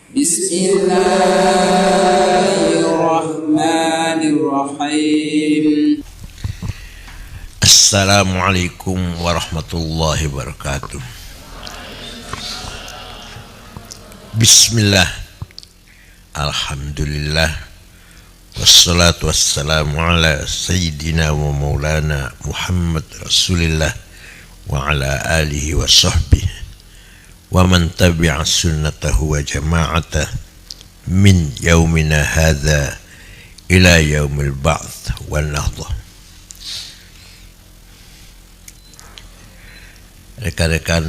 Bismillahirrahmanirrahim. Assalamualaikum warahmatullahi wabarakatuh. Bismillah, alhamdulillah, wassalatu wassalamu ala sayyidina wa maulana Muhammad Rasulillah wa ala alihi wa sahbihi wa man tabi'a sunnatahu wa jama'atah min yaumina hadha ila yaumil ba'th wal nahdah. Rekan-rekan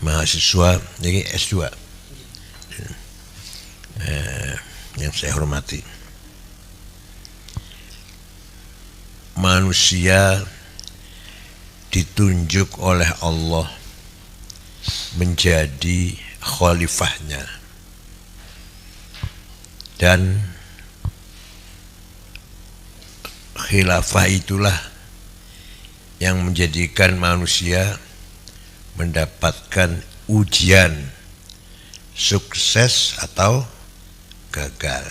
mahasiswa ini S2 yang saya hormati, manusia ditunjuk oleh Allah menjadi khalifahnya, dan khilafah itulah yang menjadikan manusia mendapatkan ujian sukses atau gagal,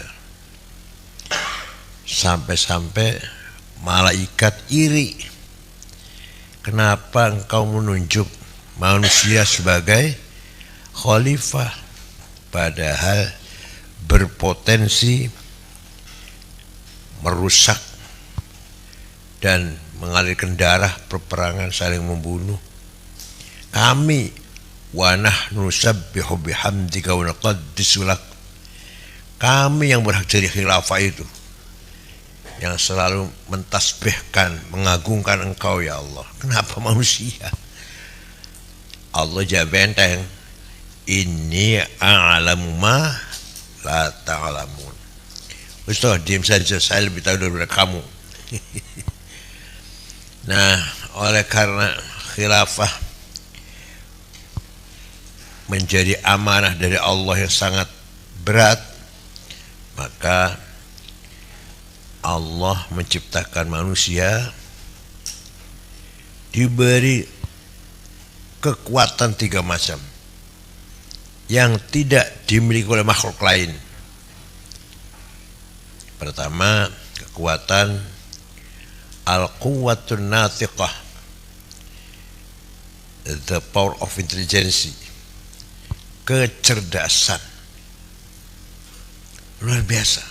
sampai-sampai malaikat iri, kenapa engkau menunjuk manusia sebagai khalifah padahal berpotensi merusak dan mengalirkan darah, peperangan, saling membunuh. Kami wa nahnu nusabbihu bihamdika wa nuqaddisu lak, kami yang berhak jadi khilafah itu, yang selalu mentasbihkan, mengagungkan engkau ya Allah. Kenapa manusia? Allah jawab benteng, inni a'lamu ma la ta'lamun. Ustaz, diam saja, saya lebih tahu daripada kamu. Nah, oleh karena khilafah menjadi amanah dari Allah yang sangat berat, maka Allah menciptakan manusia diberi kekuatan 3 macam yang tidak dimiliki oleh makhluk lain. Pertama, kekuatan al-quwwatun nathiqah, the power of intelligence, kecerdasan luar biasa.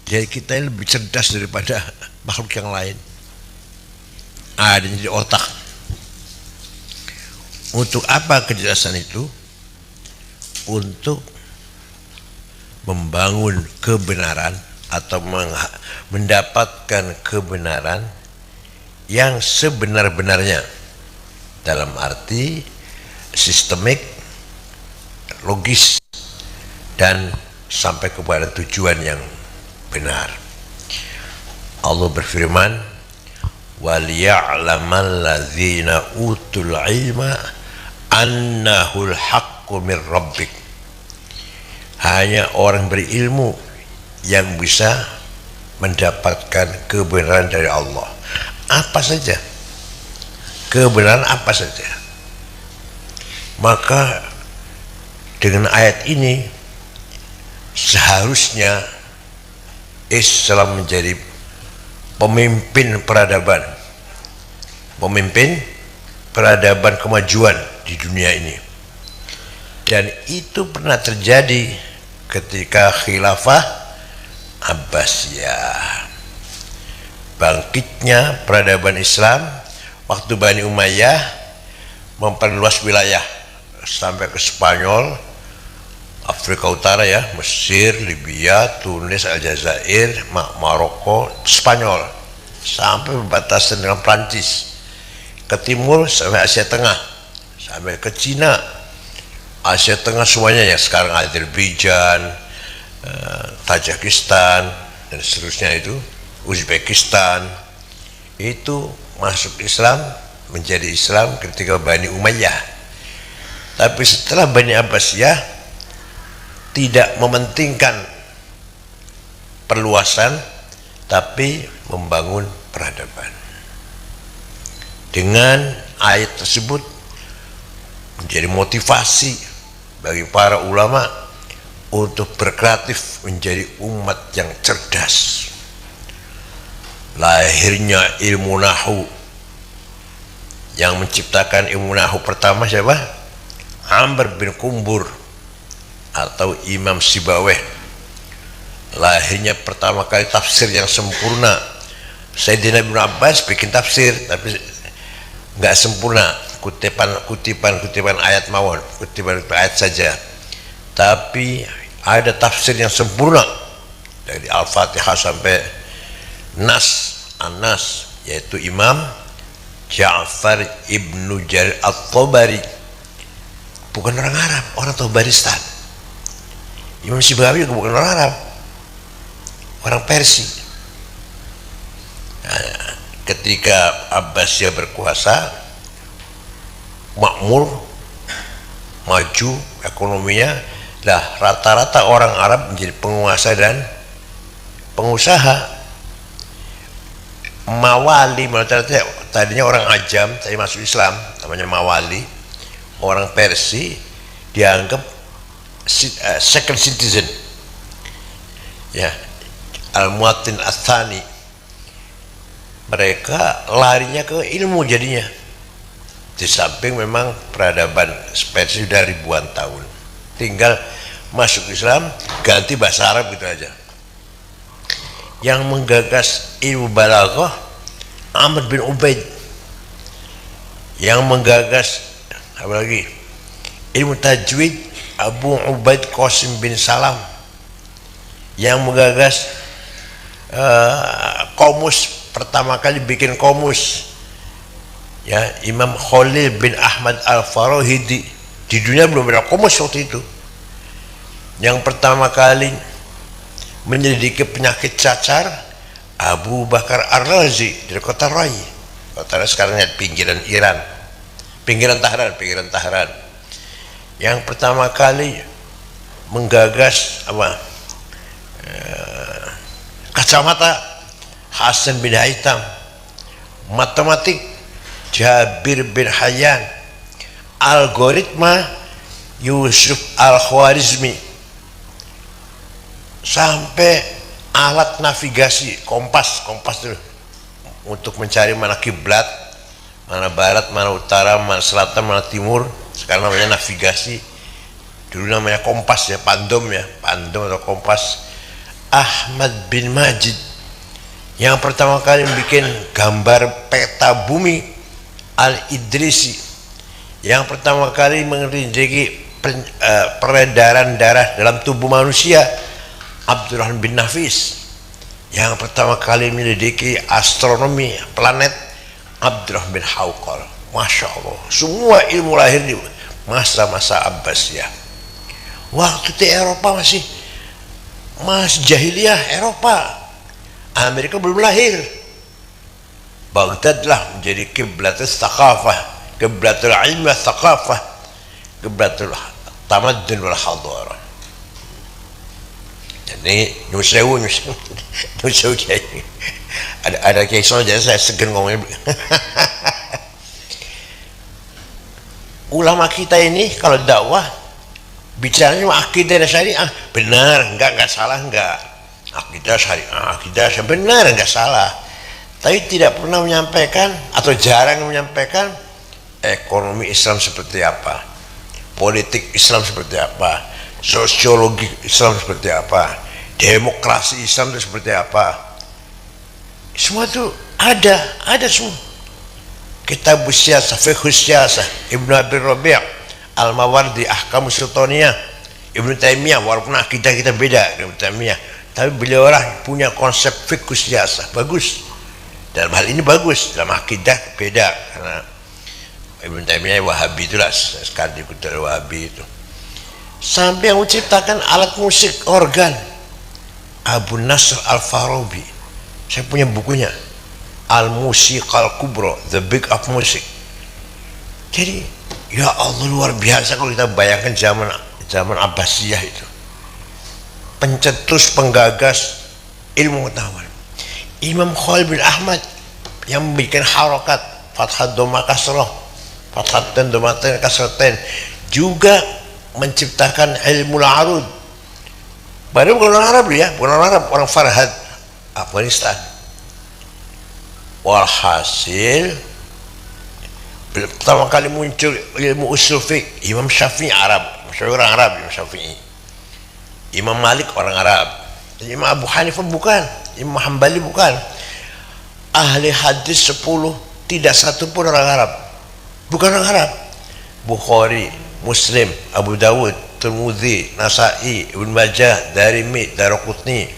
Jadi kita ini lebih cerdas daripada makhluk yang lain. Adanya di otak. Untuk apa kecerdasan itu? Untuk membangun kebenaran atau mendapatkan kebenaran yang sebenar-benarnya, dalam arti sistemik, logis, dan sampai kepada tujuan yang benar. Allah berfirman, وَلِيَعْلَمَ الَّذِينَ أُوتُوا الْعِلْمَ أَنَّهُ الْحَقُّ مِنْ رَبِّكَ. Hanya orang berilmu yang bisa mendapatkan kebenaran dari Allah. Apa saja, kebenaran apa saja. Maka dengan ayat ini seharusnya Islam menjadi pemimpin peradaban, kemajuan di dunia ini. Dan itu pernah terjadi ketika khilafah Abbasiyah, bangkitnya peradaban Islam waktu Bani Umayyah memperluas wilayah sampai ke Spanyol, Afrika Utara ya, Mesir, Libya, Tunis, Aljazair, Maroko, Spanyol, sampai berbatasan dengan Prancis, ke timur sampai Asia Tengah, sampai ke Cina, Asia Tengah semuanya yang sekarang Azerbaijan, Tajikistan dan seterusnya, itu Uzbekistan, itu masuk Islam, menjadi Islam ketika Bani Umayyah. Tapi setelah Bani Abbasiyah tidak mementingkan perluasan, tapi membangun peradaban. Dengan ayat tersebut menjadi motivasi bagi para ulama untuk berkreatif menjadi umat yang cerdas. Lahirnya ilmu nahu, yang menciptakan ilmu nahu pertama siapa? Amr bin Kumbur atau Imam Sibaweh. Lahirnya pertama kali tafsir yang sempurna. Sayyidina Ibnu Abbas bikin tafsir tapi nggak sempurna, kutipan ayat mawon, kutipan ayat saja. Tapi ada tafsir yang sempurna dari Al-Fatihah sampai Nas, An-Nas, yaitu Imam Ja'far ibnu Jarir At-Tabari. Bukan orang Arab, orang Tabaristan. Imam Sibawih juga bukan orang Arab, orang Persia. Nah, ketika Abbasiyah berkuasa, makmur, maju ekonominya, lah rata-rata orang Arab menjadi penguasa dan pengusaha. Mawali, tadinya orang Ajam, tadi masuk Islam, namanya Mawali, orang Persia, dianggap second citizen, ya, al-muatin athani. Mereka larinya ke ilmu jadinya. Di samping memang peradaban Persia sudah ribuan tahun, tinggal masuk Islam, ganti bahasa Arab gitu aja. Yang menggagas ilmu balaghah Amr bin Ubaid, yang menggagas apa lagi ilmu tajwid Abu Ubaid Qasim bin Salam, yang menggagas komus, pertama kali bikin komus, ya, Imam Khalil bin Ahmad Al-Farahidi. Di dunia belum ada komus waktu itu. Yang pertama kali menyelidiki penyakit cacar Abu Bakar Ar-Razi dari kota Rai. Kota Rai sekarang di pinggiran Iran, pinggiran Tahran. Yang pertama kali menggagas apa? Kacamata Hasan bin Haytham. Matematik Jabir bin Hayyan. Algoritma Yusuf Al-Khwarizmi. Sampai alat navigasi kompas itu untuk mencari mana kiblat, mana barat, mana utara, mana selatan, mana timur. Sekarang namanya navigasi, dulu namanya kompas, ya, pandom atau kompas. Ahmad bin Majid yang pertama kali bikin gambar peta bumi. Al-Idrisi yang pertama kali menyelidiki peredaran darah dalam tubuh manusia. Abdurrahman bin Nafis yang pertama kali menyelidiki astronomi planet. Abdurrahman bin Hawqal. Masya Allah, semua ilmu lahir di masa-masa Abbasiyah. Waktu di Eropa masih jahiliyah Eropa, Amerika belum lahir. Baghdad lah menjadi kiblatul thaqafah, kiblatul ilm wa thaqafah, kiblatul tamaddun wal hadarah. Jadi Nusewu ada kiai jadi saya segan ngomongnya. Ulama kita ini kalau dakwah bicaranya akidah dan syariah, benar, enggak salah, enggak. Akidah syariah, benar, enggak salah. Tapi tidak pernah menyampaikan atau jarang menyampaikan ekonomi Islam seperti apa, politik Islam seperti apa, sosiologi Islam seperti apa, demokrasi Islam itu seperti apa. Semua itu ada semua. Kitab Siyasah, Fiqh Siyasah, Ibnu Abi Rabi', Al-Mawardi, Ahkamus Sultaniyah, Ibnu Taimiyah. Walaupun akidah kita beda dengan Ibnu Taimiyah, tapi beliau orang punya konsep Fiqh Siyasah bagus. Dalam hal ini bagus, dalam akidah beda, karena Ibnu Taimiyah Wahabi, itulah sekali ikut dari Wahabi itu. Sampai yang menciptakan alat musik organ Abu Nasr Al-Farabi. Saya punya bukunya, Al-Musiqal Kubra, The Big of Music. Jadi ya Allah, luar biasa kalau kita bayangkan zaman Abbasiyah itu. Pencetus, penggagas ilmu pengetahuan. Imam Khalil bin Ahmad yang membuat harokat Fathad Doma Kasroh, fathatain, domatain, kasratain, juga menciptakan ilmu arud. Padahal bukan orang Arab ya, bukan orang Arab, orang Farhad, Afghanistan. Walhasil pertama kali muncul ilmu usul fiqh, Imam Syafi'i Arab, orang Arab, Imam Syafi'i. Imam Malik orang Arab, Imam Abu Hanifah bukan, Imam Hambali bukan. Ahli hadis 10 tidak satu pun orang Arab, bukan orang Arab. Bukhari, Muslim, Abu Dawud, Tirmidzi, Nasa'i, Ibn Majah, Darimi, Daraqutni,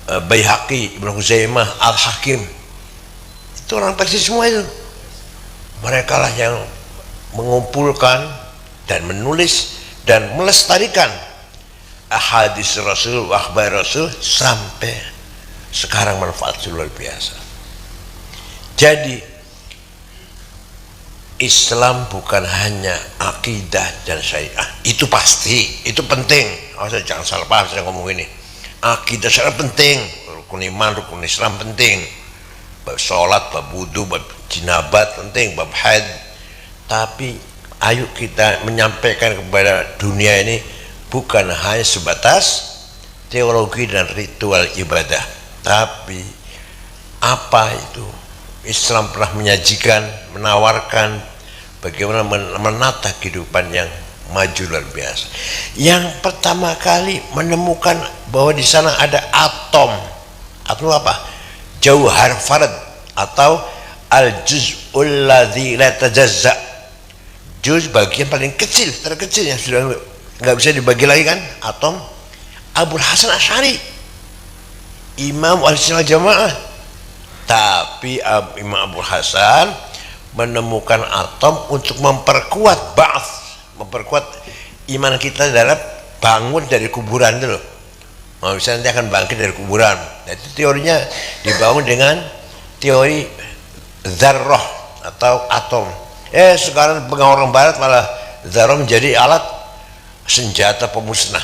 Baihaqi, Ibn Huzaimah, Al-Hakim, itu orang Persia semua itu. Mereka lah yang mengumpulkan dan menulis dan melestarikan hadis Rasul, akhbar Rasul sampai sekarang manfaat luar biasa. Jadi Islam bukan hanya akidah dan syariah, itu pasti, itu penting. Jangan salah paham saya ngomong ini. Akidah syariah penting, rukun iman, rukun Islam penting, bab sholat, bab wudu, bab jinabat penting, bab haid. Tapi ayo kita menyampaikan kepada dunia ini bukan hanya sebatas teologi dan ritual ibadah, tapi apa itu Islam pernah menyajikan, menawarkan bagaimana menata kehidupan yang maju luar biasa. Yang pertama kali menemukan bahwa di sana ada atom. Atom apa? Jauhar farad atau al-juz'ul ladzi la tajazza. Juz bagian paling kecil, terkecil yang sudah nggak bisa dibagi lagi kan, atom. Abul Hasan Asy'ari, Imam Ahlussunnah Jamaah. Tapi Imam Abul Hasan menemukan atom untuk memperkuat ba'ats, memperkuat iman kita dalam bangun dari kuburan itu loh. Misalnya nanti akan bangkit dari kuburan. Nah, itu teorinya dibangun dengan teori zarrah atau atom. Sekarang orang barat malah zarrah menjadi alat senjata pemusnah.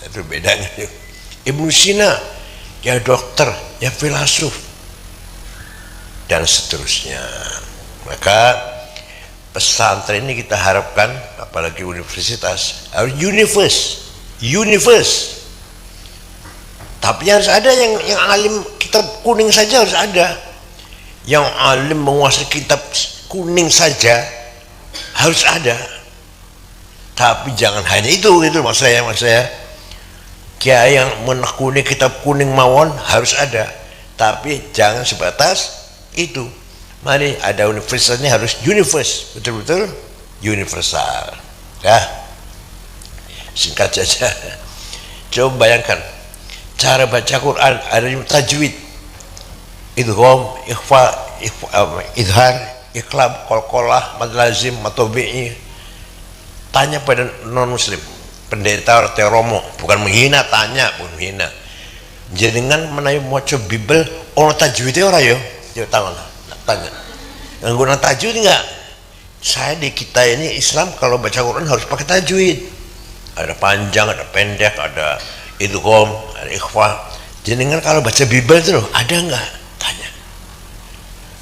Itu bedanya. Ibnu Sina ya dokter, ya filsuf dan seterusnya. Maka pesantren ini kita harapkan, apalagi universitas, harus universe. Tapi harus ada yang alim kitab kuning saja harus ada. Yang alim menguasai kitab kuning saja harus ada. Tapi jangan hanya itu maksud saya. Kiai yang menekuni kitab kuning mawon harus ada. Tapi jangan sebatas itu. Mari ada universitasnya harus universe, betul-betul universal. Ya, singkat saja. Coba bayangkan cara baca Quran, ada tajwid, idgham, ikhfa, idhar, iqlab, qalqalah, mad lazim, mad tabi'i. Tanya pada non muslim, pendeta atau romo, bukan menghina, tanya bukan menghina. Jenengan menawi maca Bible ono tajwide ora ya? Ya tangan. Tanya, guna tajwid enggak? Saya di kita ini Islam kalau baca Quran harus pakai tajwid. Ada panjang, ada pendek, ada idgham, ada ikhfa. Jenengan kalau baca Bible itu loh, ada enggak? Tanya.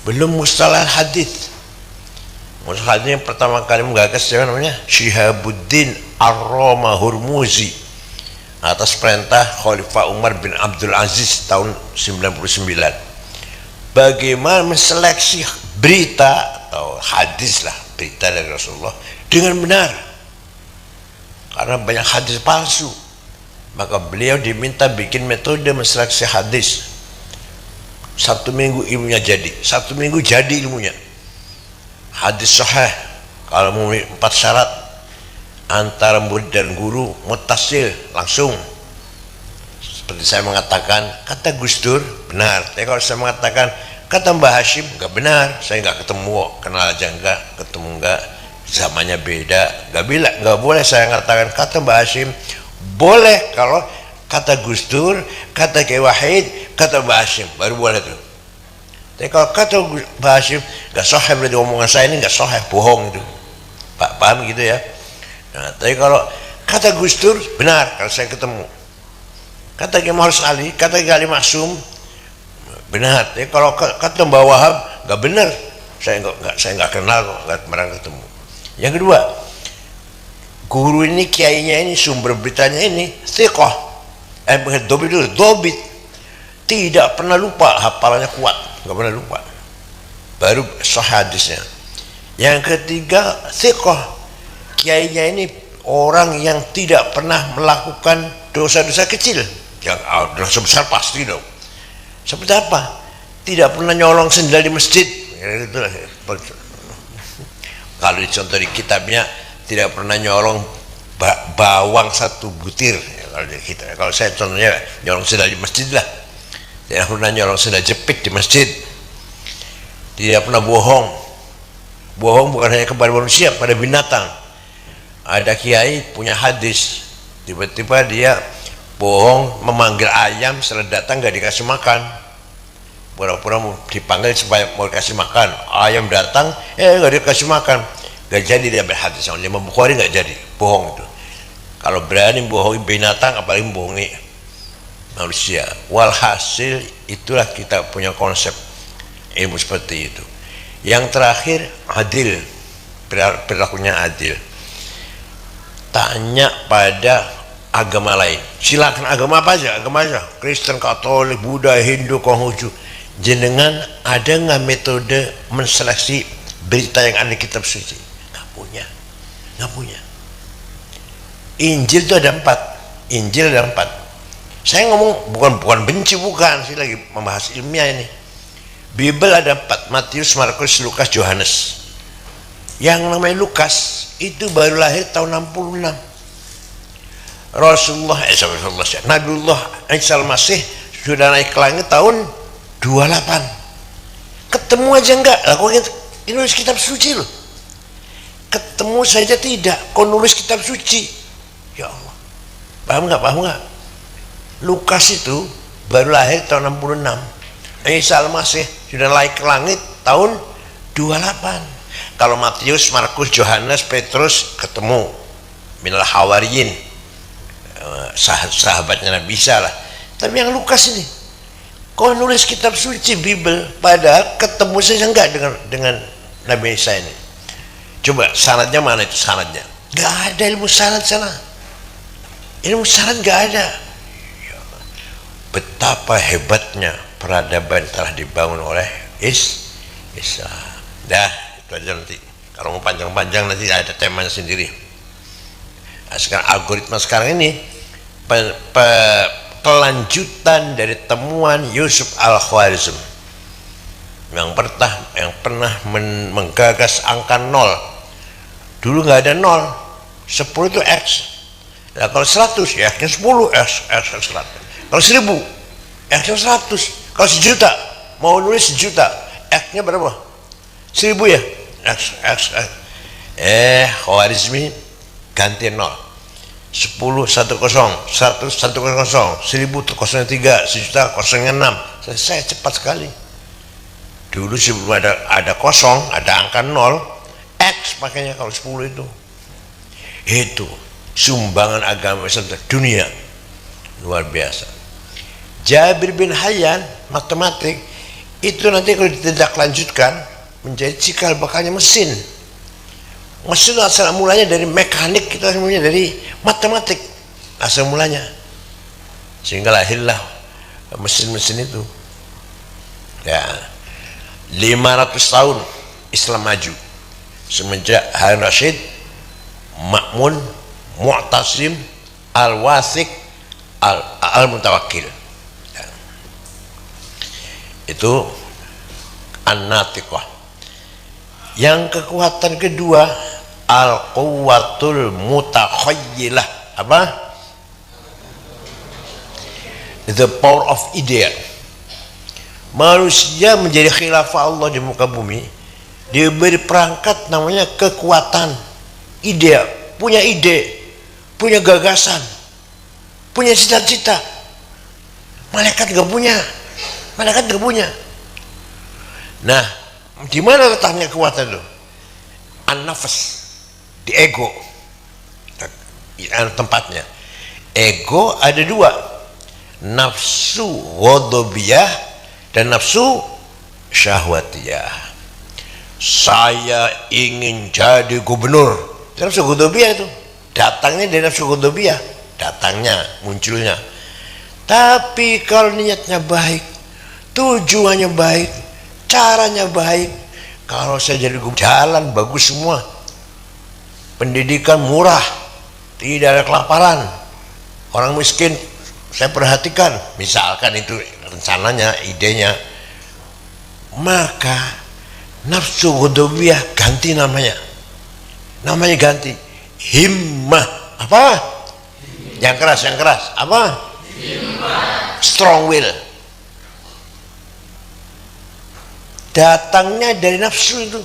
Belum mustalah hadis. Mustalah hadis yang pertama kali menggagas siapa namanya? Syihabuddin Ar-Roma Hurmuzi atas perintah Khalifah Umar bin Abdul Aziz tahun 99. Bagaimana menseleksi berita atau hadis lah, berita dari Rasulullah dengan benar, karena banyak hadis palsu. Maka beliau diminta bikin metode menseleksi hadis. 1 minggu ilmunya jadi, 1 minggu jadi ilmunya. Hadis sahih kalau memenuhi 4 syarat antara murid dan guru muttasil langsung. Seperti saya mengatakan kata Gus Dur benar, tapi kalau saya mengatakan kata Mbah Hashim nggak benar, saya nggak ketemu, kenal aja enggak, ketemu enggak, zamannya beda, nggak boleh saya mengatakan kata Mbah Hashim. Boleh kalau kata Gus Dur, kata Kiai Wahid, kata Mbah Hashim, baru boleh tuh. Tapi kalau kata Mbah Hashim nggak sahih, berarti omongan saya ini nggak sahih, bohong itu. Pak paham gitu ya? Nah, tapi kalau kata Gus Dur benar kalau saya ketemu. Kata Kiai Muhammad Ali, kata Kiai Ali Maksum benar. Tapi kalau kata Mbah Wahab nggak benar, saya nggak kenal kok, nggak pernah ketemu. Yang kedua, guru ini, kiainya ini, sumber beritanya ini thiqah, dobit, tidak pernah lupa, hafalannya kuat, nggak pernah lupa, baru sahih hadisnya. Yang ketiga, thiqah, kiainya ini orang yang tidak pernah melakukan dosa-dosa kecil, yang dosa besar pasti dong. Seperti apa? Tidak pernah nyolong sendal di masjid. Kalau dicontoh di kitabnya, tidak pernah nyolong bawang satu butir. Kalau saya contohnya nyolong sendal di masjid lah. Tidak pernah nyolong sendal jepit di masjid. Tidak pernah bohong. Bohong bukan hanya kepada manusia, pada binatang. Ada kiai punya hadis, tiba-tiba dia bohong memanggil ayam, setelah datang gak dikasih makan, pura-pura dipanggil supaya mau dikasih makan, ayam datang gak dikasih makan, gak jadi dia berhadis. Sama Imam Bukhari gak jadi, bohong itu. Kalau berani bohongi binatang, apalagi bohongi manusia. Walhasil itulah kita punya konsep ilmu seperti itu. Yang terakhir, adil, perilakunya adil. Tanya pada agama lain, silakan agama apa aja, Kristen, Katolik, Buddha, Hindu, Konghucu. Jenengan ada nggak metode menseleksi berita yang ada di kitab suci? Nggak punya. Injil itu ada 4. Saya ngomong bukan benci, bukan, saya lagi membahas ilmiah ini. Bible ada 4, Matius, Markus, Lukas, Yohanes. Yang namanya Lukas itu baru lahir tahun 66. Nabiullah Isa al-Masih sudah naik ke langit tahun 28. Ketemu aja enggak lah, kok ini nulis kitab suci loh. Ketemu saja tidak, kok nulis kitab suci. Ya Allah, paham nggak? Lukas itu baru lahir tahun 66. Isa al-Masih sudah naik ke langit tahun 28. Kalau Matius, Markus, Yohanes, Petrus ketemu minal hawariyin, sahabatnya Nabi Isa lah. Tapi yang Lukas ini kok nulis kitab suci Bible, padahal ketemu saja enggak dengan Nabi Isa ini. Coba sanadnya mana itu sanadnya? Enggak ada ilmu sanad sana. Ilmu sanad enggak ada. Betapa hebatnya peradaban telah dibangun oleh Islam. Dah, itu aja nanti. Kalau mau panjang-panjang nanti ada temanya sendiri. Nah, sekarang algoritma sekarang ini kelanjutan dari temuan Yusuf Al-Khwarizm yang pernah menggagas angka 0. Dulu nggak ada 0, 10 itu X. Nah, kalau 100 ya X-nya 10, X 100. Kalau 1000 X-nya 100. Kalau 1.000.000 mau nulis 1.000.000, X-nya berapa? 1000 ya? X. Khwarizmi ganti 0. 10 10 100 100 10 1003 1.000.000 06. Selesai cepat sekali. Dulu sebelum ada kosong, ada angka 0, X makanya kalau 10 itu sumbangan agama Islam dunia luar biasa. Jabir bin Hayyan matematik itu nanti kalau ditindaklanjutkan menjadi cikal bakalnya mesin asal mulanya dari mekanik, kita semuanya dari matematik asal mulanya, sehingga lahirlah mesin-mesin itu. Ya, 500 tahun Islam maju semenjak Harun Rashid, Ma'mun, Mu'tasim, Al-Wathiq, Al-Mutawakkil. Ya. Itu An-Natiqah. Yang kekuatan kedua, Al-Quwwatul Mutakhayyilah. Apa? The power of idea. Manusia menjadi khilafah Allah di muka bumi, diberi perangkat namanya kekuatan ide, punya gagasan, punya cita-cita. Malaikat gak punya. Nah, di mana letaknya kekuatan itu? An-nafas, di ego. Tempatnya ego ada 2, nafsu ghadabiyah dan nafsu syahwatiyah. saya ingin jadi gubernur. Nafsu ghadabiyah itu datangnya dari nafsu ghadabiyah, datangnya munculnya. Tapi kalau niatnya baik, tujuannya baik, caranya baik, kalau saya jadi gubernur, jalan bagus semua, pendidikan murah, tidak ada kelaparan, orang miskin saya perhatikan, misalkan itu rencananya, idenya, maka nafsu ghadabiyah ganti namanya ganti himmah. Apa? Yang keras apa? Himmah. Strong will. Datangnya dari nafsu itu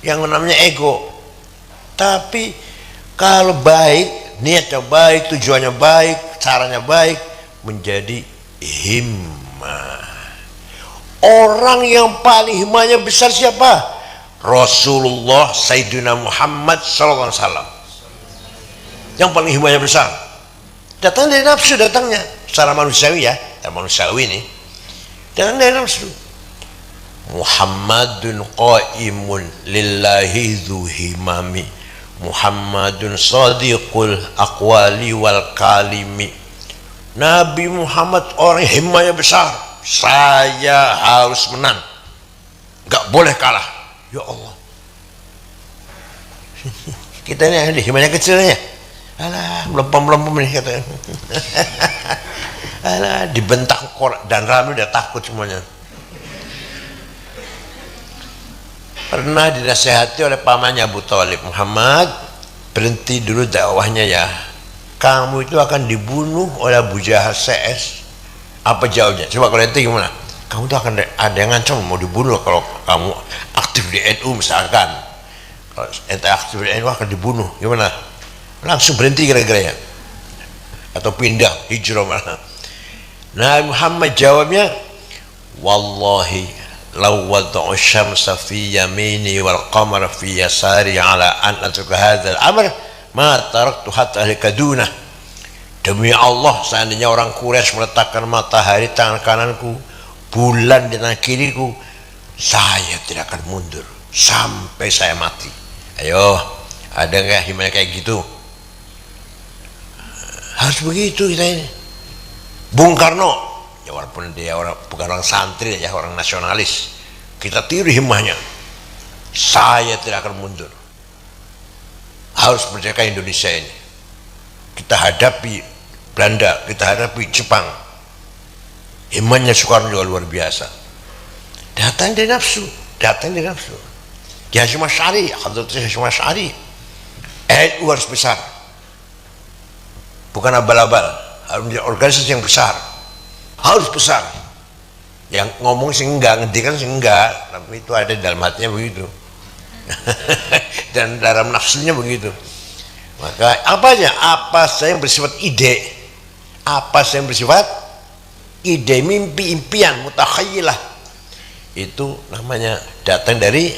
yang namanya ego. Tapi kalau baik, niatnya baik, tujuannya baik, caranya baik, menjadi himmah. Orang yang paling himmahnya besar siapa? Rasulullah Sayyidina Muhammad sallallahu alaihi wasallam. Yang paling himmahnya besar. Datang dari nafsu, datangnya secara manusiawi ya, manusiawi ini. Datang dari nafsu. Muhammadun qaimun lillahi dzu himami. Muhammadun sadiqul aqwali wal kalimi. Nabi Muhammad orang himmahnya besar. Saya harus menang, nggak boleh kalah. Ya Allah, kita ini himmahnya kecilnya. Alah, melempem nih katanya. Alah, dibentak dan Rami udah takut semuanya. Pernah dinasihati oleh pamannya Abu Thalib, Muhammad, berhenti dulu dakwahnya ya. Kamu itu akan dibunuh oleh Abu Jahal CS. Apa jawabnya? Coba kalau nanti gimana? Kamu tuh akan ada yang ngancam mau dibunuh kalau kamu aktif di NU misalkan. Kalau ente aktif di NU akan dibunuh, gimana? Langsung berhenti kira-kira ya? Atau pindah hijrah malah. Nah Muhammad jawabnya, wallahi law wada'u syamsa fi yamini wal qamara fi yasari ala an atruka hadzal amr ma taraktu hatta alikaduna. Demi Allah, seandainya orang Quraisy meletakkan matahari tangan kananku, bulan di tangan kiriku, saya tidak akan mundur sampai saya mati. Ayo, ada nggak himmahnya kayak gitu? Harus begitu kita ini. Bung Karno, ya walaupun dia bukan orang santri ya, orang nasionalis, kita tiru himmahnya. Saya tidak akan mundur. Harus merdeka Indonesia ini. Kita hadapi Belanda, kita hadapi Jepang. Himmahnya Soekarno juga luar biasa. Datang dari nafsu, Ki Hasyim Asy'ari, Hadrat Hasyim Asy'ari, NU harus besar, bukan abal-abal, harus menjadi organisasi yang besar, harus besar. Yang ngomong sih enggak, ngedikan sih enggak, tapi itu ada dalam hatinya begitu. Dan dalam nafsunya begitu. Maka apanya? Apa saya yang bersifat ide, apa saya yang bersifat ide, mimpi, impian, mutakhayyilah, itu namanya datang dari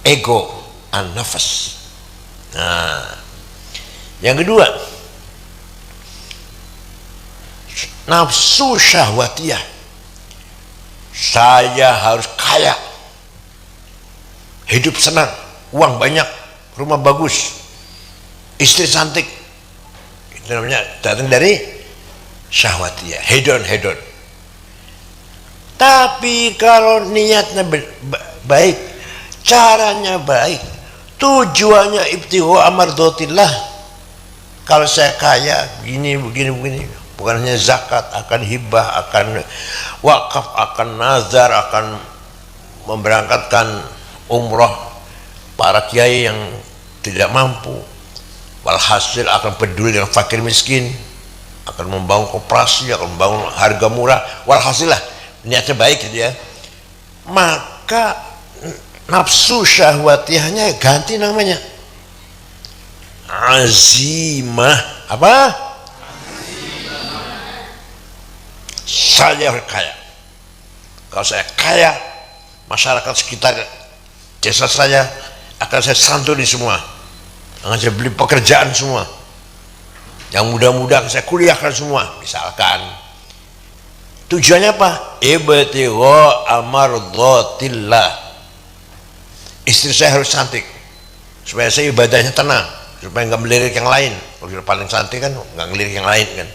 ego, an-nafas. Nah, yang kedua, nafsu syahwatiyah. Saya harus kaya, hidup senang, uang banyak, rumah bagus, istri cantik. Itu namanya datang dari syahwatiyah, hedon. Tapi kalau niatnya baik, caranya baik, tujuannya ibtigha mardatillah, kalau saya kaya begini, bukan hanya zakat, akan hibah, akan wakaf, akan nazar, akan memberangkatkan umroh para kiai yang tidak mampu, walhasil akan peduli dengan fakir miskin, akan membangun koperasi, akan membangun harga murah, walhasil lah niatnya baik gitu ya. Maka nafsu syahwatiyahnya ganti namanya azimah. Apa? Saya harus kaya. Kalau saya kaya, masyarakat sekitar desa saya akan saya santuni semua, akan saya beli pekerjaan semua, yang muda-muda saya kuliahkan semua, misalkan. Tujuannya apa? Ibtigha amardhatillah, istri saya harus cantik supaya saya ibadahnya tenang, supaya nggak melirik yang lain. Kalau sudah paling cantik kan nggak ngelirik yang lain kan.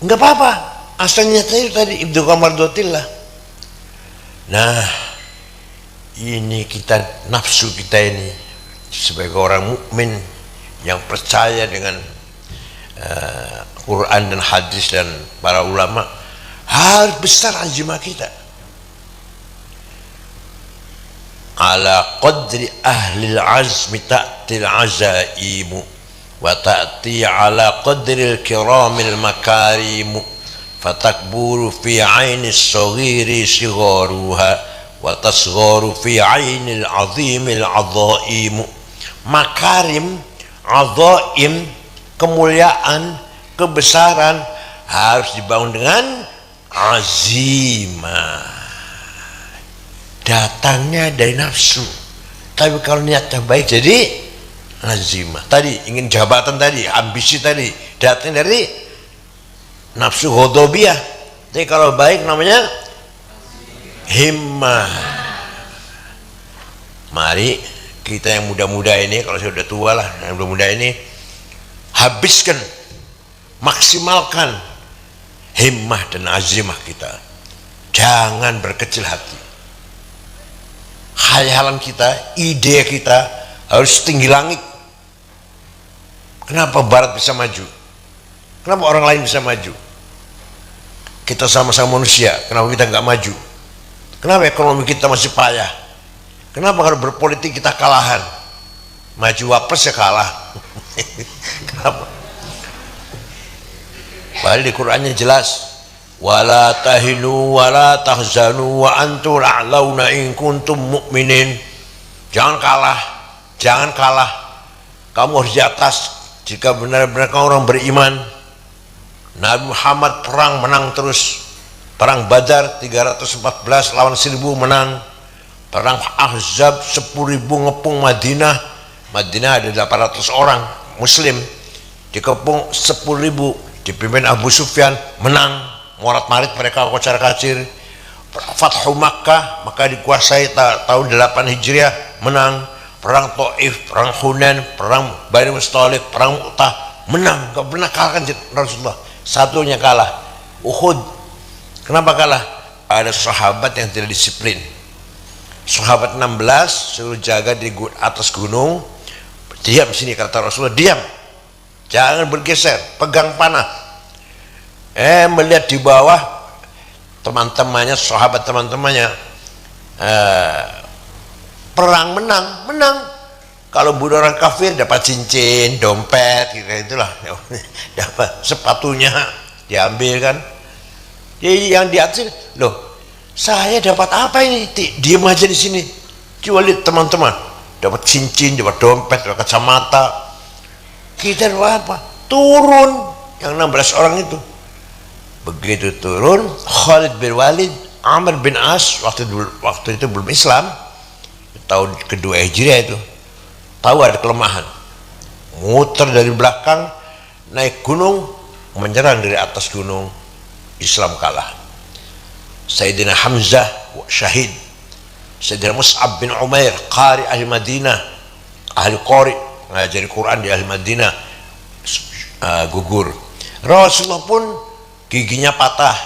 Nggak apa-apa, asalnya tadi ibdu kamardotillah. Nah, ini kita, nafsu kita ini sebagai orang mukmin yang percaya dengan Quran dan hadis dan para ulama, harus besar azimah kita. Ala qadri ahli al-azmi ta'ti al-azaimu wa ta'ti ala qadri al-kirami al-makarimu fatakburu fi aini as-saghiri sigharuha wa tasgharu fi aini al-azimi al-azaimu. Makarim, azaim, kemuliaan, kebesaran harus dibangun dengan azimah. Datangnya dari nafsu, tapi kalau niatnya baik jadi azimah. Tadi ingin jabatan tadi, ambisi tadi, datangnya dari nafsu ghadabiyah. Tapi kalau baik namanya himmah. Mari kita yang muda-muda ini, kalau sudah tua lah, yang muda-muda ini habiskan, maksimalkan himmah dan azimah kita. Jangan berkecil hati. Khayalan kita, ide kita harus tinggi langit. Kenapa Barat bisa maju? Kenapa orang lain bisa maju? Kita sama-sama manusia, kenapa kita nggak maju? Kenapa ekonomi kita masih payah? Kenapa kalau berpolitik kita kalahan? Maju wapres ya kalah. Kenapa? Padahal di Qur'annya jelas, wala tahinu wala tahzanu wa antum a'launa in kuntum mu'minin. Jangan kalah, jangan kalah. Kamu harus di atas jika benar-benar kamu orang beriman. Nabi Muhammad perang menang terus. Perang Badar 314 lawan 1000 menang. Perang Ahzab 10.000 ngepung Madinah. Madinah ada 800 orang muslim, dikepung 10.000, dipimpin Abu Sufyan, menang. Morat marit mereka kocar kacir. Fathu Makkah, maka dikuasai tahun 8 Hijriah, menang. Perang Taif, perang Hunain, perang Bani Mustalik, perang Mu'tah, menang. Gak pernah kalahkan Rasulullah. Satunya kalah, Uhud. Kenapa kalah? Ada sahabat yang tidak disiplin. Sahabat 16 suruh jaga di atas gunung, diam sini kata Rasulullah, diam, jangan bergeser, pegang panah. Melihat di bawah teman-temannya, sahabat teman-temannya, perang menang. Kalau bunuh orang kafir dapat cincin, dompet, gitu itulah, dapat sepatunya diambil kan. Jadi yang di atas, loh, saya dapat apa ini? Diam aja di sini. Coba lihat teman-teman, dapat cincin, dapat dompet, dapat kacamata. Kita dapat apa? Turun yang 16 orang itu. Begitu turun, Khalid bin Walid, Amr bin As, waktu itu belum Islam, tahun kedua Hijriah itu, tahu ada kelemahan, muter dari belakang, naik gunung, menyerang dari atas gunung. Islam kalah. Sayyidina Hamzah syahid. Sayyidina Mus'ab bin Umair, qari ahli Madinah, ahli qari, ngajari Quran di ahli Madinah, gugur. Rasulullah pun giginya patah,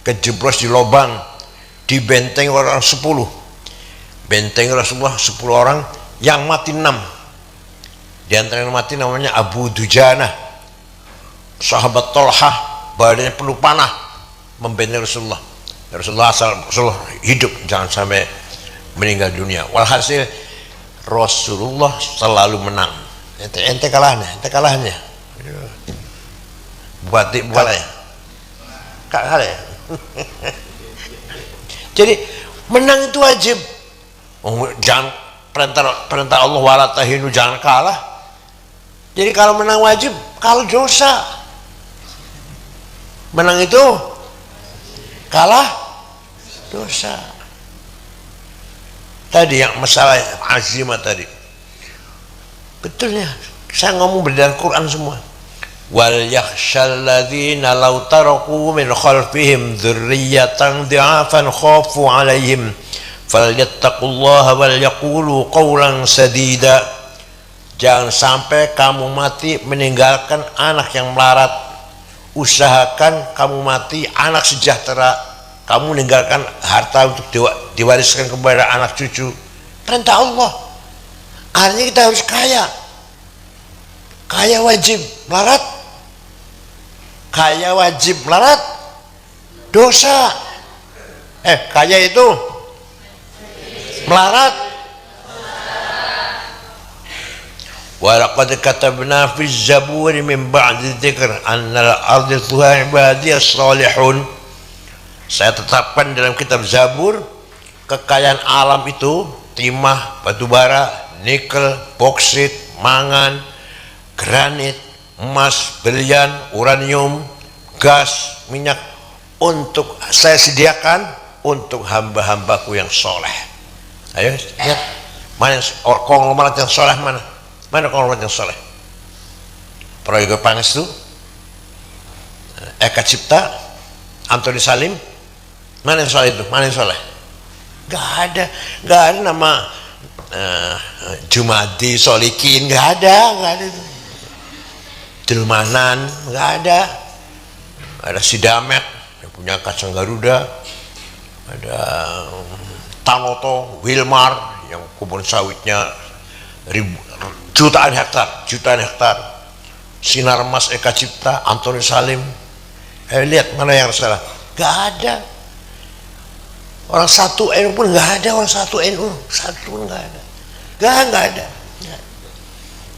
kejeblos di lubang, dibenteng orang 10. Benteng Rasulullah 10 orang, yang mati 6. Di antara yang mati namanya Abu Dujanah, sahabat Tolhah, badannya penuh panah, membenteng Rasulullah. Rasulullah asal Rasulullah hidup, jangan sampai meninggal dunia. Walhasil Rasulullah selalu menang. Ente kalahnya. Buat ya. Kalah ya. Jadi menang itu wajib. Jangan perintah Allah wala tahinu, jangan kalah. Jadi kalau menang wajib, kalau dosa. Menang itu kalah dosa. Tadi yang masalah azimah tadi, betulnya saya ngomong berdasarkan Quran semua. Wal yakhshal ladzina law taraku min khalfihim dzurriyyatan dhi'afan khafu 'alaihim falyattaqullaha wal yaqulu qawlan sadida. Jangan sampai kamu mati meninggalkan anak yang melarat. Usahakan kamu mati anak sejahtera. Kamu meninggalkan harta untuk diwariskan kepada anak cucu. Perintah Allah. Artinya kita harus kaya. Kaya wajib melarat. Kaya wajib melarat. Dosa. Kaya itu melarat. Wa laqad katabna fi zabur min ba'di dzikr annal ardi tuha ibadiyas salihun. Saya tetapkan dalam kitab Zabur kekayaan alam itu timah, batu bara, nikel, boksit, mangan, granit, emas, berlian, uranium, gas, minyak untuk saya sediakan untuk hamba-hambaku yang soleh. Ayo lihat mana konglomerat yang soleh mana? Mana konglomerat yang soleh? Prayoga Pangestu, Eka Cipta, Antoni Salim, mana yang soleh itu? Mana yang soleh? Gak ada nama Jumadi Solikin, gak ada itu. Delmanan, gak ada. Ada Sidamet yang punya kacang Garuda, ada Tanoto, Wilmar yang kebun sawitnya jutaan hektar. Sinar Mas, Eka Cipta, Antoni Salim. Lihat mana yang salah? Gak ada. Orang satu NU pun gak ada, orang satu NU satu pun gak ada. Gak ada.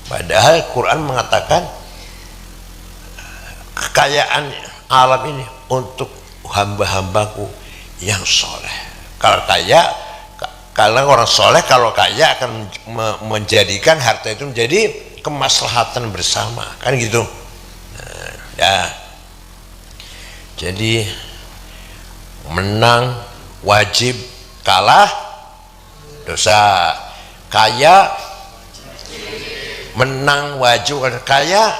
Padahal Quran mengatakan kekayaan alam ini untuk hamba-hambaku yang soleh. Kalau orang soleh, kalau kaya akan menjadikan harta itu menjadi kemaslahatan bersama, kan gitu. Ya. Jadi menang wajib, kalah dosa. Kaya menang wajib, kaya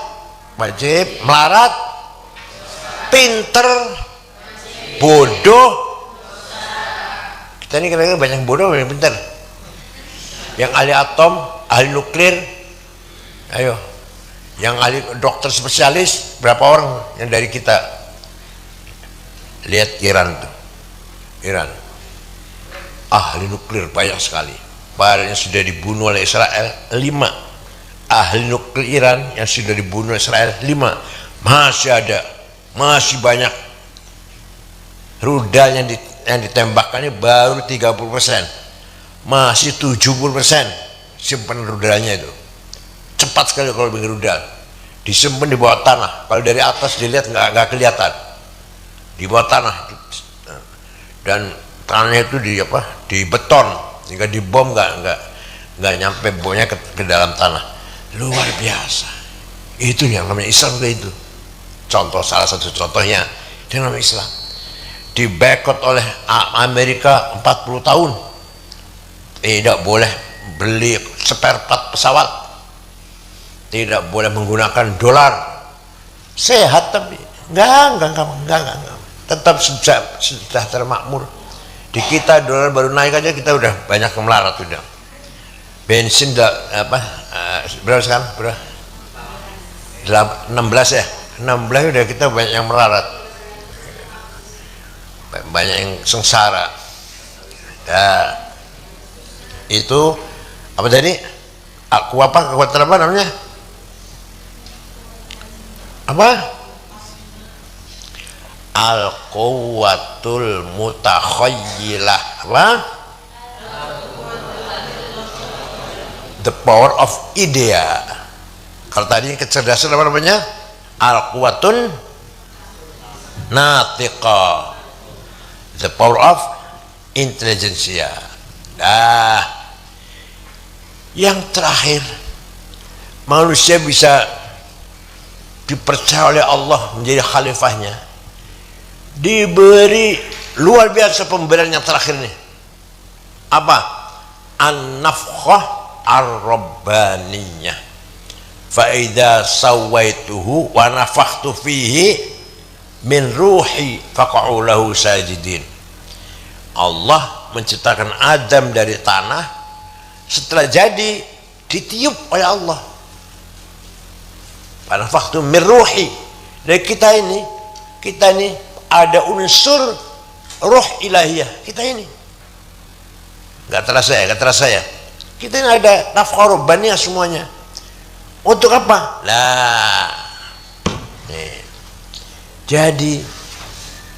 wajib, melarat pinter bodoh. Kita ini kira-kira banyak bodoh, banyak pinter. Yang ahli atom, ahli nuklir, ayo. Yang ahli dokter spesialis, berapa orang yang dari kita? Lihat Iran tuh, Iran ahli nuklir banyak sekali. Padahal yang sudah dibunuh oleh Israel 5 ahli nuklir Iran yang sudah dibunuh oleh Israel 5 masih ada, masih banyak. Rudal yang ditembakkannya baru 30%, masih 70% simpan rudalnya itu. Cepat sekali kalau bikin rudal, disimpan di bawah tanah. Kalau dari atas dilihat nggak kelihatan, di bawah tanah. Dan tanahnya itu di beton, sehingga di bom nggak nyampe bomnya ke dalam tanah. Luar biasa. Itu yang namanya Islam, itu contoh, salah satu contohnya itu yang namanya Islam. Dibekot oleh Amerika 40 tahun, tidak boleh beli spare part pesawat, tidak boleh menggunakan dolar. Sehat tapi enggak, tetap sejahtera makmur. Di kita dolar baru naik aja kita udah banyak yang melarat udah. Bensin berapa sekarang? Berapa? 16 ya? 16 udah kita banyak yang melarat. Banyak yang sengsara. Ya, itu apa tadi? Kekuatan apa namanya? Apa? Al-quwwatul mutakhayyilah. Apa? The power of idea. Kalau tadi kecerdasan apa namanya? Al-quwwatun natiqah. The power of intelligentsia. Nah, yang terakhir, manusia bisa dipercaya oleh Allah menjadi khalifahnya, diberi luar biasa pemberian yang terakhir nih. Apa? An-nafkhah ar-rabbaniyah. Fa idza sawaituhu wa nafakhtu fihi min ruhi faqa'u lahu sajidin. Allah menciptakan Adam dari tanah, setelah jadi ditiup oleh Allah pada waktu mirruhi. Dari kita ini ada unsur roh ilahiyah kita ini. Gak terasa ya. Kita ini ada nafkah robbaniyah semuanya. Untuk apa? Lah, nih. Jadi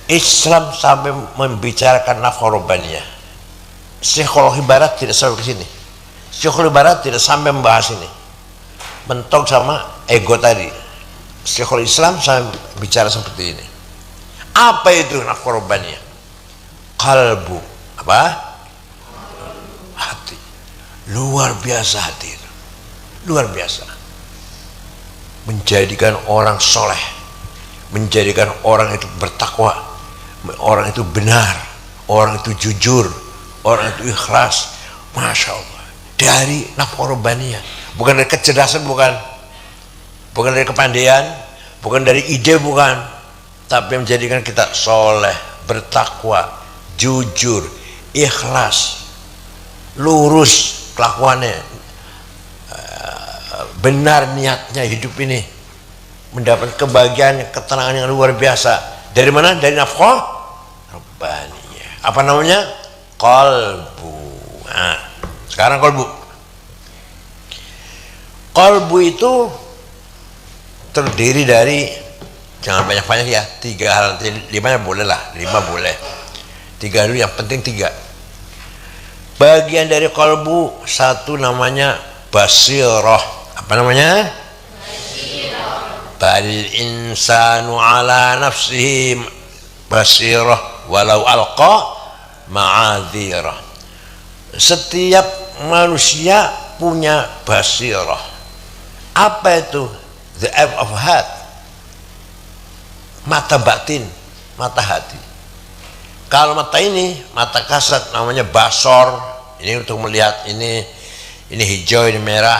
Islam sampai membicarakan nafkah robbaniyah. Psikologi Barat tidak sampai ke sini. Psikologi Barat tidak sampai membahas ini. Mentok sama ego tadi. Psikologi Islam sampai bicara seperti ini. Apa itu nafkah robbaniyah? Kalbu, apa? Hati. Luar biasa hati itu. Luar biasa. Menjadikan orang soleh, menjadikan orang itu bertakwa, orang itu benar, orang itu jujur, orang itu ikhlas. Masya Allah. Dari nafkah robbaniyah, bukan dari kecerdasan, bukan dari kepandaian, bukan dari ide, bukan, tapi menjadikan kita soleh, bertakwa, jujur, ikhlas, lurus kelakuannya, benar niatnya hidup ini, mendapat kebahagiaan, ketenangan yang luar biasa. Dari mana? Dari nafkah robbaniyah. Apa namanya? Qalbu. Nah, sekarang qalbu itu terdiri dari, jangan banyak-banyak ya, 3 hal. 5 boleh lah, 5 boleh. 3 dulu, yang penting 3. Bagian dari qalbu, 1 namanya basirah. Apa namanya? Basirah. Bal insanu ala nafsihi basirah walau alqa ma'adzirah. Setiap manusia punya basirah. Apa itu? The eye of heart, mata batin, mata hati. Kalau mata ini, mata kasat, namanya basor. Ini untuk melihat ini hijau, ini merah,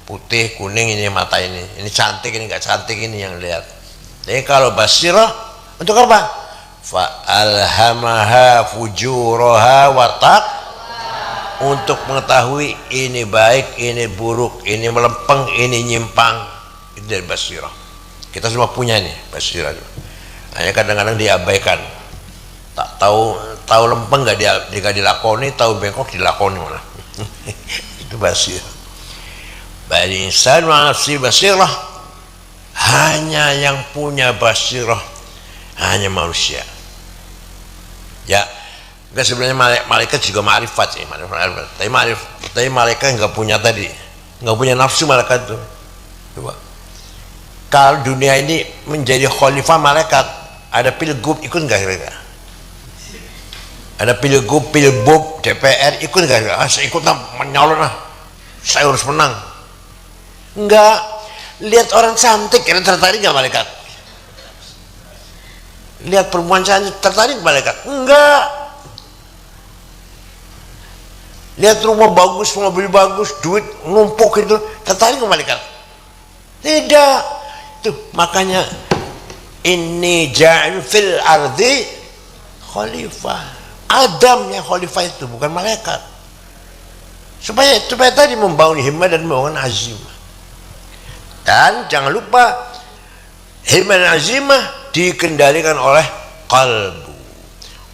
putih, kuning, ini mata ini cantik, ini nggak cantik, ini yang lihat. Jadi kalau basirah untuk apa? Fa alhamaha fujuraha wa taqwa, untuk mengetahui ini baik, ini buruk, ini melempeng, ini nyimpang. Itu dari basirah. Kita semua punya nih basirah. Hanya kadang-kadang diabaikan. Tak tahu lempeng nggak dilakoni, tahu bengkok dilakoni malah. Itu basirah. Bal insanu ala nafsihi basirah. Hanya yang punya basirah hanya manusia. Ya, enggak, sebenarnya malaikat juga ma'rifat sih, tapi malaikat nggak punya tadi, nggak punya nafsu malaikat itu. Coba. Kalau dunia ini menjadi khalifah malaikat, ada pilgub ikut nggak kira-kira? Ada pilgub DPR ikut nggak kira-kira? Saya ikut lah, menyalon lah, saya harus menang. Enggak. Lihat orang cantik, kira tertarik nggak malaikat? Lihat perempuan cantik, tertarik malaikat? Enggak. Lihat rumah bagus, mobil bagus, duit numpuk itu, tertarik nggak malaikat? Tidak. Tuh makanya ini ja'il fil ardi khalifah. Adam yang khalifah itu, bukan malaikat. Supaya tadi membangun himmah dan membangun azimah. Dan jangan lupa himmah dan azimah dikendalikan oleh qalbu.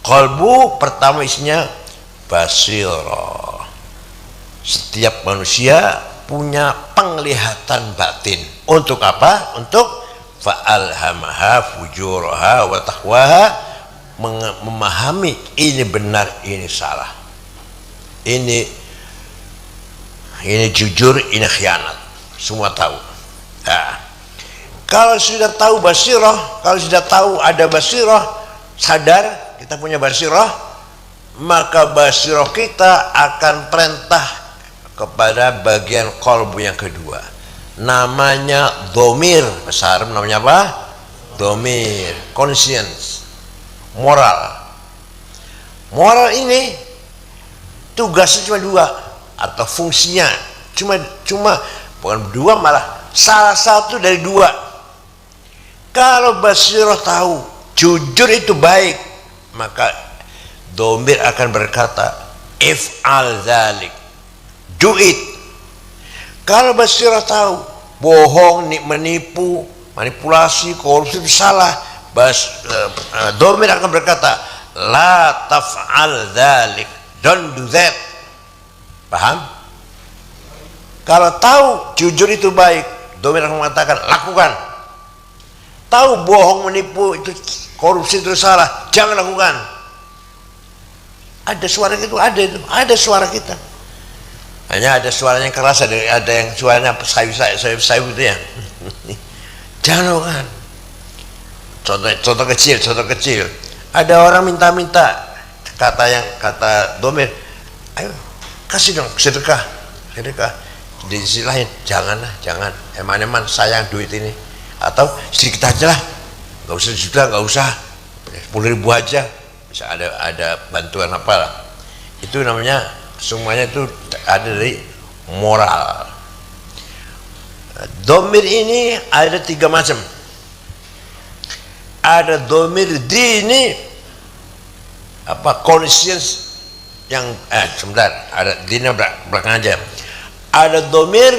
Qalbu pertama isinya basirah. Setiap manusia punya penglihatan batin. Untuk apa? Untuk fa'alhamaha fujuraha wa taqwaha, memahami ini benar, ini salah, ini jujur, ini khianat, semua tahu. Nah, kalau sudah tahu basirah, kalau sudah tahu ada basirah, sadar kita punya basirah, maka basirah kita akan perintah kepada bagian qalbu yang kedua, namanya dhamir. Bahasa Arab namanya apa? Dhamir, conscience, moral. Moral ini tugasnya cuma 2, atau fungsinya cuma bukan 2, malah salah satu dari 2. Kalau basirah tahu jujur itu baik, maka domir akan berkata if'al dzalik, do it. Kalau basirah tahu bohong, menipu, manipulasi, korupsi itu salah, domir akan berkata la taf'al dzalik, don't do that. Paham? Kalau tahu jujur itu baik, domir akan mengatakan lakukan. Tahu bohong, menipu, itu korupsi itu salah, jangan lakukan. Ada suara itu, ada suara kita. Hanya ada suaranya keras, ada yang suaranya sayu itu ya. Jangan lakukan. Contoh kecil. Ada orang minta, kata domir, ayo kasih dong sedekah. Di sisi lain, jangan, eman sayang duit ini, atau sedikit aja lah, nggak usah juta, nggak usah, 10.000 aja, bisa ada bantuan apa lah. Itu namanya semuanya itu ada dari moral. Domir ini ada 3 macam. Ada domir dini, conscience yang sebentar, ada dini belakang aja. Ada domir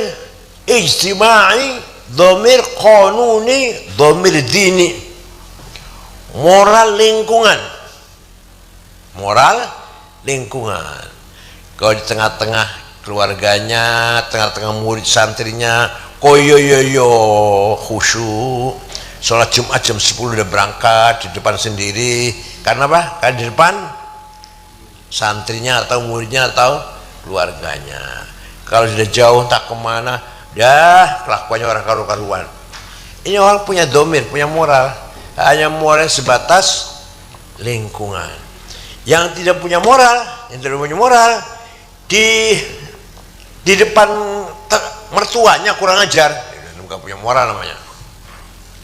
ijtimai, domir qanuni, domir dini. Moral lingkungan. Kalau di tengah-tengah keluarganya, tengah-tengah murid santrinya, koyoyoyo khusyuk, sholat Jumat jam 10 udah berangkat di depan sendiri. Karena apa? Karena di depan santrinya atau muridnya atau keluarganya. Kalau sudah jauh tak kemana, kelakuannya orang karu-karuan. Ini orang punya domir, punya moral. Hanya moral sebatas lingkungan. Yang tidak punya moral, di depan mertuanya kurang ajar, bukan punya moral namanya.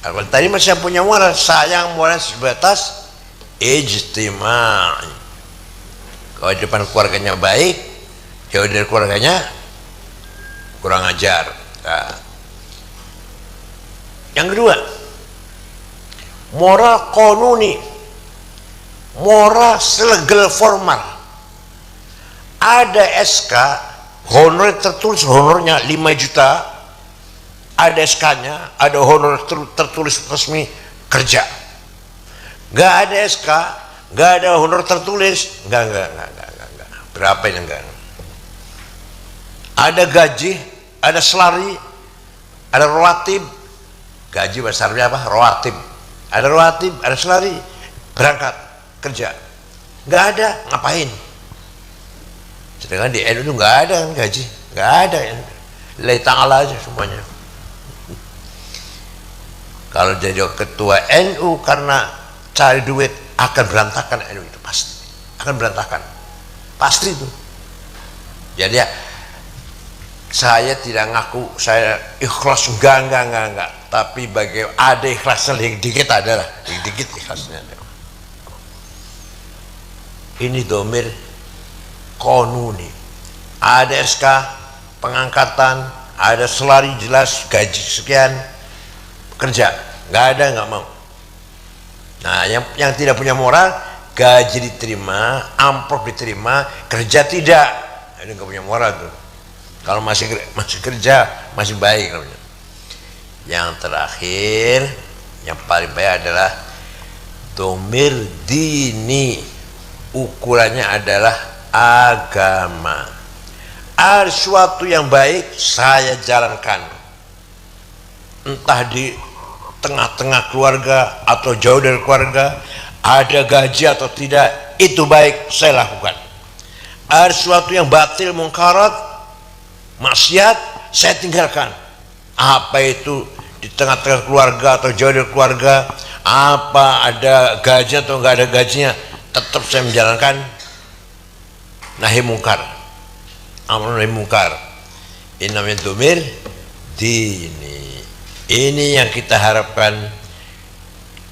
Kalau tadi masih punya moral, sayang moral sebatas ijtimai. Kalau di depan keluarganya baik, jauh dari keluarganya kurang ajar. Nah. Yang kedua, moral qanuni, moral selegal formal. Ada SK, honor tertulis, honornya 5 juta, ada SK-nya, ada honor tertulis resmi kerja. Nggak ada SK, nggak ada honor tertulis, nggak. Berapa ini enggak? Ada gaji, ada selari, ada roatib. Gaji besarnya apa? Roatib. Ada roatib, ada selari, berangkat kerja. Nggak ada, ngapain? Sedangkan di NU itu nggak ada kan gaji, nggak ada. Lillahi ta'ala aja semuanya. Kalau jadi ketua NU karena cari duit, akan berantakan NU itu pasti. Akan berantakan. Pasti itu. Jadi ya, saya tidak ngaku saya ikhlas, enggak. Tapi ada ikhlasnya dikit ada lah, dikit ikhlasnya. Ini domir qanuni. Ada SK pengangkatan, ada selari jelas gaji sekian, kerja. Nggak ada, nggak mau. Nah, yang tidak punya moral, gaji diterima, amplop diterima, kerja tidak. Ini nggak punya moral tuh. Kalau masih kerja masih baik namanya. Yang terakhir, yang paling baik adalah domir dini. Ukurannya adalah agama. Ada sesuatu yang baik saya jalankan, entah di tengah-tengah keluarga atau jauh dari keluarga, ada gaji atau tidak, itu baik saya lakukan. Ada sesuatu yang batil, mungkarat, maksiat, saya tinggalkan. Apa itu di tengah-tengah keluarga atau jauh dari keluarga, apa ada gaji atau enggak ada gajinya, tetap saya menjalankan nahi mungkar, amar nahi mungkar. Ini namanya domir dini. Ini yang kita harapkan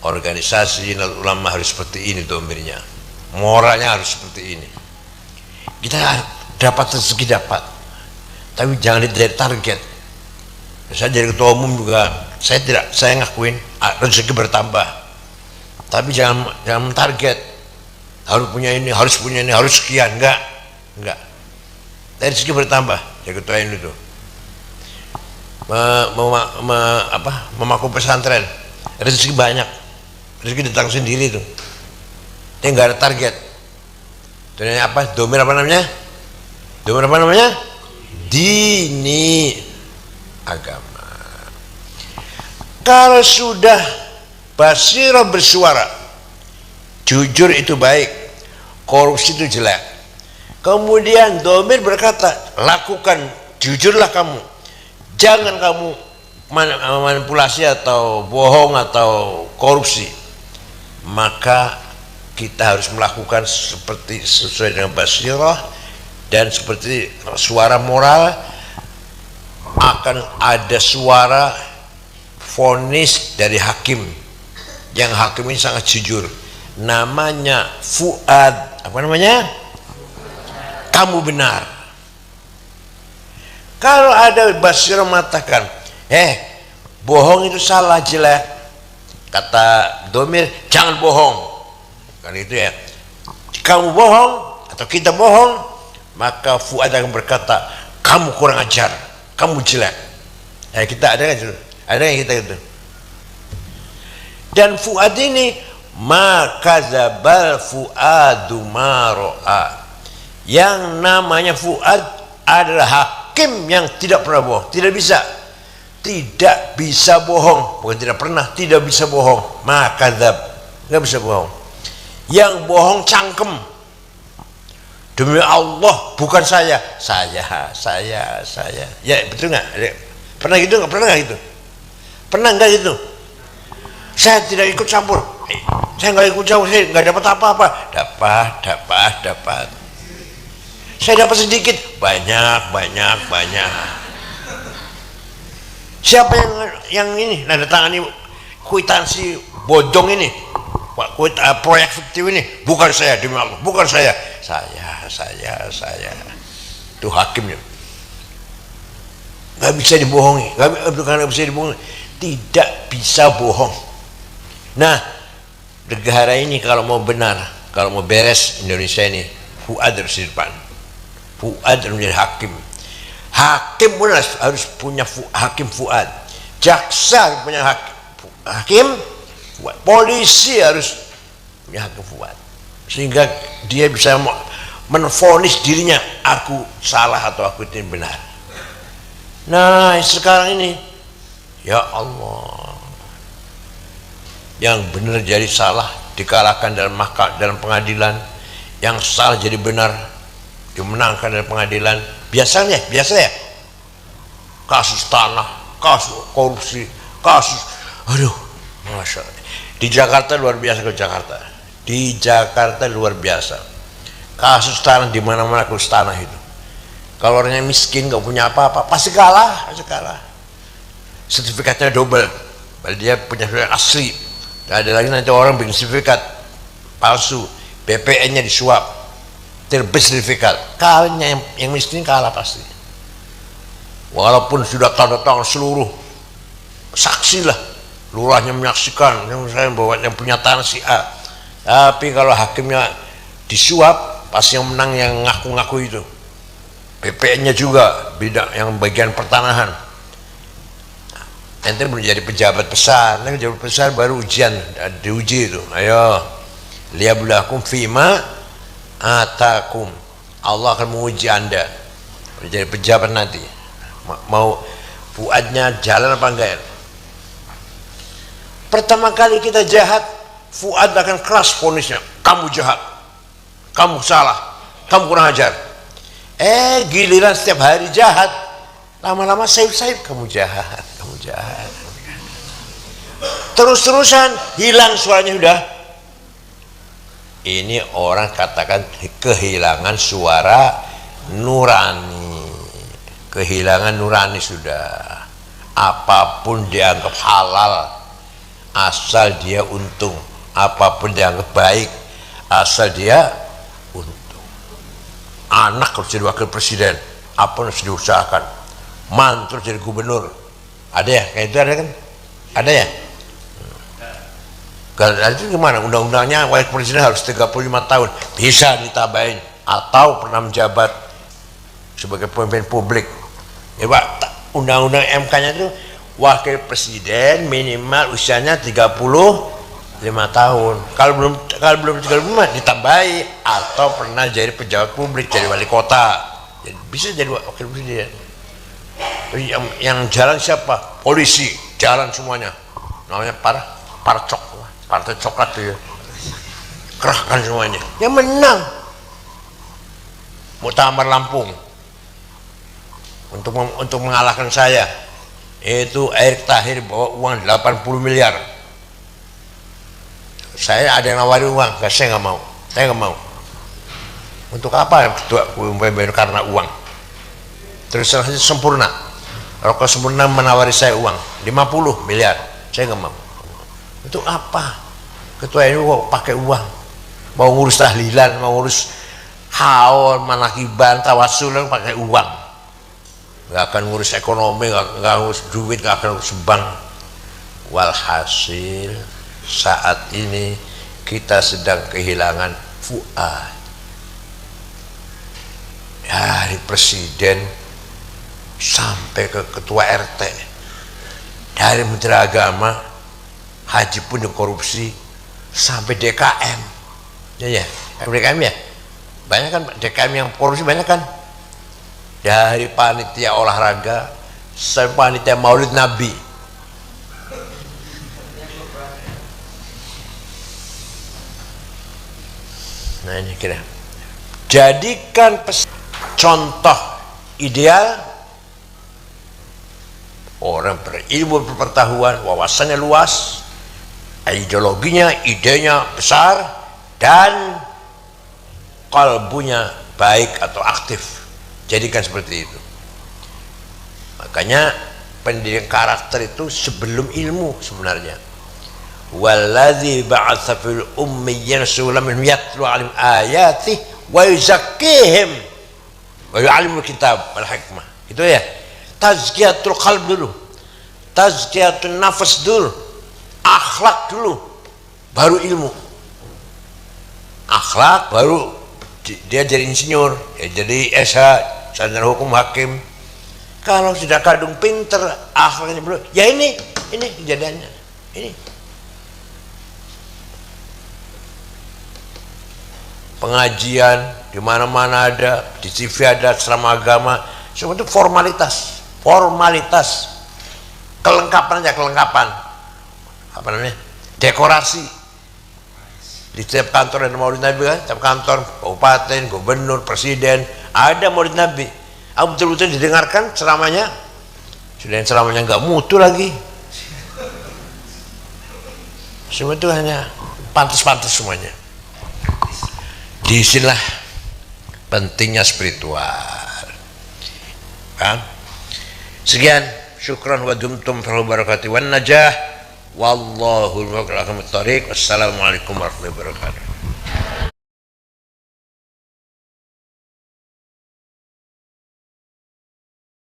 organisasi ulama harus seperti ini domirnya, moralnya harus seperti ini. Kita dapat rezeki dapat, tapi jangan dari target. Saya jadi ketua umum juga, saya ngakuin rezeki bertambah, tapi jangan target. harus punya ini, harus sekian. Enggak. Dari segi bertambah. Ya ketua ini tuh memaku pesantren, rezeki banyak, rezeki datang sendiri tuh. Dia nggak ada target. Itu apa? Domir apa namanya? Dini, agama. Kalau sudah basirah bersuara, jujur itu baik, korupsi itu jelek. Kemudian domir berkata, lakukan, jujurlah kamu, jangan kamu manipulasi atau bohong atau korupsi. Maka kita harus melakukan seperti sesuai dengan basirah, dan seperti suara moral akan ada suara vonis dari hakim, yang hakim ini sangat jujur, namanya Fuad. Apa namanya? Kamu benar. Kalau ada basirah mengatakan, bohong itu salah, jelek, kata domir, jangan bohong. Kan itu ya. Kamu bohong atau kita bohong, maka Fuad akan berkata, kamu kurang ajar, kamu jelek. Kita ada kan? Ada yang kita itu. Dan Fuad ini, maka zabal Fuadu maro'a. Yang namanya Fuad adalah hakim yang tidak pernah bohong, tidak bisa bohong, bukan tidak pernah, tidak bisa bohong. Maka nggak bisa bohong. Yang bohong cangkem. Demi Allah, bukan saya. Ya betul nggak? Pernah gitu nggak? Pernah nggak gitu? Saya tidak ikut campur. Saya nggak ikut campur. Saya nggak dapat apa-apa. Dapat. Saya dapat sedikit. Banyak. Siapa yang ini nanda tangani kwitansi bodong ini, proyek fiktif ini? Bukan saya, demi Allah, bukan saya. Saya. Itu hakimnya. Nggak bisa dibohongi. Tidak bisa bohong. Nah, negara ini kalau mau benar, kalau mau beres Indonesia ini, Fuad harus di depan. Fuad harus menjadi hakim. Hakim pun harus punya hakim Fuad. Jaksa harus punya hakim Fuad. Polisi harus punya hakim Fuad. Sehingga dia bisa menvonis dirinya, aku salah atau aku itu benar. Nah, sekarang ini, ya Allah, yang benar jadi salah, dikalahkan dalam pengadilan, yang salah jadi benar, dimenangkan dalam pengadilan. Biasa ya, kasus tanah, kasus korupsi, Masya Allah. Di Jakarta luar biasa. Di Jakarta luar biasa. Kasus tanah di mana-mana, kasus tanah itu. Kalau orangnya miskin, nggak punya apa-apa, pasti kalah. Sertifikatnya double, dia punya sertifikat asli. Nggak ada lagi nanti orang bikin sertifikat palsu, BPN-nya disuap, terbit sertifikat. Kalahnya yang miskin kalah pasti. Walaupun sudah tanda tangan seluruh saksi lah, lurahnya menyaksikan, yang saya bawa yang punya tanah si A. Tapi kalau hakimnya disuap, pasti yang menang yang ngaku-ngaku itu. BPN-nya juga bidang yang bagian pertanahan. Nanti menjadi pejabat besar, baru diuji itu. Ayo, liyabluwakum fima atakum. Allah akan menguji Anda menjadi pejabat nanti. Mau Fuadnya jalan apa enggak? Pertama kali kita jahat, Fuad akan keras vonisnya. Kamu jahat, kamu salah, kamu kurang ajar. Giliran setiap hari jahat, lama-lama saib kamu jahat. Terus-terusan hilang suaranya sudah. Ini orang katakan kehilangan suara nurani. Kehilangan nurani sudah. Apapun dianggap halal, asal dia untung. Apapun dianggap baik, asal dia untung. Anak harus jadi wakil presiden, apa harus diusahakan. Mantu jadi gubernur. Ada ya? Kayak itu ada kan? Ada ya? Itu gimana? Undang-undangnya wakil presiden harus 35 tahun, bisa ditambahin atau pernah menjabat sebagai pemimpin publik. Ya Pak, undang-undang MK-nya itu wakil presiden minimal usianya 35 tahun. Kalau belum 35 ditambahi atau pernah jadi pejabat publik, jadi wali kota. Jadi bisa jadi wakil presiden. Yang jalan siapa? Polisi, jalan semuanya. Namanya parcok. Partai coklat tuh ya, kerahkan semuanya. Yang menang Muktamar Lampung untuk mengalahkan saya, itu Erick Thohir bawa uang 80 miliar. Saya ada yang nawari uang, saya nggak mau. Untuk apa ketua UMPBN? Karena uang. Terus saja Sempurna, Rokok Sempurna menawari saya uang 50 miliar, saya nggak mau. Itu apa? Ketua ini kok pakai uang? Mau ngurus tahlilan, mau ngurus haul, manakiban, tawasulan pakai uang. Nggak akan ngurus ekonomi, nggak ngurus duit, nggak akan ngurus bank. Walhasil saat ini kita sedang kehilangan Fuad. Dari presiden sampai ke ketua RT, dari menteri agama, haji pun korupsi, sampai DKM. Ya, DKM ya, banyak kan DKM yang korupsi, banyak kan. Dari panitia olahraga sampai panitia Maulid Nabi. Nah ini kira. Jadikan contoh ideal orang berilmu, berpengetahuan, wawasannya luas, ideologinya, idenya besar, dan kalbunya baik atau aktif. Jadikan seperti itu. Makanya pendidikan karakter itu sebelum ilmu sebenarnya. Walladzi ba'atsa fil ummiyyin rasulan minhum yatlu 'alaihim ayatihi wa yuzakkihim wa yu'allimul kitab wal hikmah. Itu ya. Tazkiyatul qalb dulu, tazkiyatun nafas dulu, akhlak dulu, baru ilmu. Akhlak baru dia jadi insinyur, ya jadi SH, sarjana hukum, hakim. Kalau sudah kadung pinter, akhlaknya belum, ya ini kejadiannya. Ini pengajian di mana-mana ada, di TV ada, ceramah agama, semua itu formalitas, kelengkapan aja, apa namanya, dekorasi. Di setiap kantor ada Maulid Nabi kan, setiap kantor, kabupaten, gubernur, presiden, ada Maulid Nabi. Betul-betul didengarkan ceramahnya. Sudah yang ceramahnya nggak mutu lagi. Semua itu hanya pantas-pantas semuanya. Disinilah pentingnya spiritual. Kan? Sekian, syukran wa dumtum fil barakati wan najah. Wallahul muwaffiq ila aqwamit thoriq. Wassalamualaikum warahmatullahi wabarakatuh.